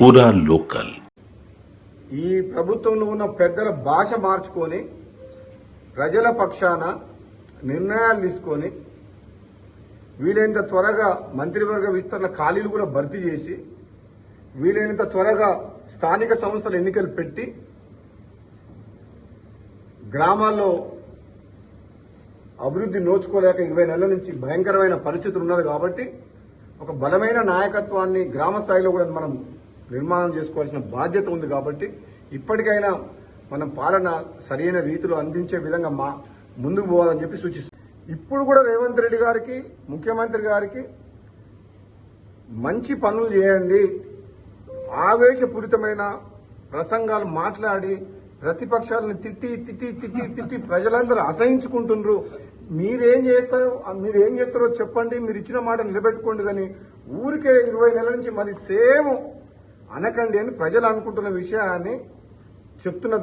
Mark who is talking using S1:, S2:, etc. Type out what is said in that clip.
S1: పూరా లోకల్.
S2: ఈ ప్రభుత్వంలో ఉన్న పెద్దల భాష మార్చుకొని ప్రజల పక్షాన నిర్ణయాలు తీసుకొని వీలైనంత త్వరగా మంత్రివర్గ విస్తరణ ఖాళీలు కూడా భర్తీ చేసి వీలైనంత త్వరగా స్థానిక సంస్థల ఎన్నికలు పెట్టి గ్రామాల్లో అభివృద్ధి నోచుకోలేక 20 నెలల నుంచి భయంకరమైన పరిస్థితులు ఉన్నది కాబట్టి ఒక బలమైన నాయకత్వాన్ని గ్రామ స్థాయిలో కూడా మనం నిర్మాణం చేసుకోవాల్సిన బాధ్యత ఉంది కాబట్టి ఇప్పటికైనా మనం పాలన సరైన రీతిలో అందించే విధంగా ముందుకు పోవాలని చెప్పి సూచిస్తుంది. ఇప్పుడు కూడా రేవంత్ రెడ్డి గారికి ముఖ్యమంత్రి గారికి మంచి పనులు చేయండి, ఆవేశపూరితమైన ప్రసంగాలు మాట్లాడి ప్రతిపక్షాలను తిట్టి ప్రజలందరూ అసహించుకుంటున్నారు. మీరేం చేస్తారో చెప్పండి, మీరు ఇచ్చిన మాట నిలబెట్టుకోండి, కానీ ఊరికే 20 నెలల నుంచి మరి సేమ్ అనకండి అని ప్రజలు అనుకుంటున్న విషయాన్ని చెప్తున్న